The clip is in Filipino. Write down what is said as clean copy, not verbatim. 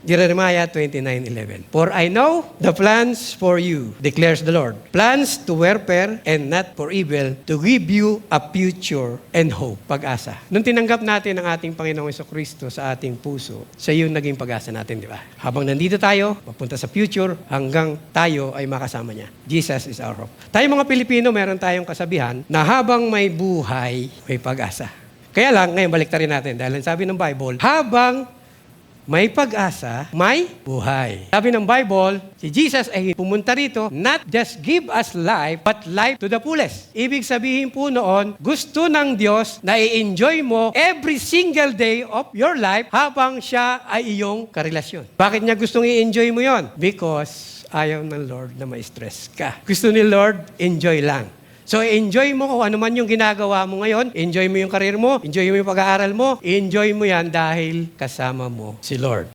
Jeremiah 29:11. For I know the plans for you, declares the Lord. Plans to welfare and not for evil, to give you a future and hope. Pag-asa. Nung tinanggap natin ang ating Panginoong Jesucristo sa ating puso, siya yung naging pag-asa natin, di ba? Habang nandito tayo, papunta sa future, hanggang tayo ay makasama niya. Jesus is our hope. Tayo mga Pilipino, meron tayong kasabihan na habang may buhay, may pag-asa. Kaya lang, ngayon baliktarin natin. Dahil sabi ng Bible, habang may pag-asa, may buhay. Sabi ng Bible, si Jesus ay pumunta rito, not just give us life, but life to the fullest. Ibig sabihin po noon, gusto ng Diyos na i-enjoy mo every single day of your life habang siya ay iyong karelasyon. Bakit niya gustong i-enjoy mo yon? Because ayaw ng Lord na ma-stress ka. Gusto ni Lord, enjoy lang. So, enjoy mo kung ano man yung ginagawa mo ngayon. Enjoy mo yung karir mo. Enjoy mo yung pag-aaral mo. Enjoy mo yan dahil kasama mo si Lord.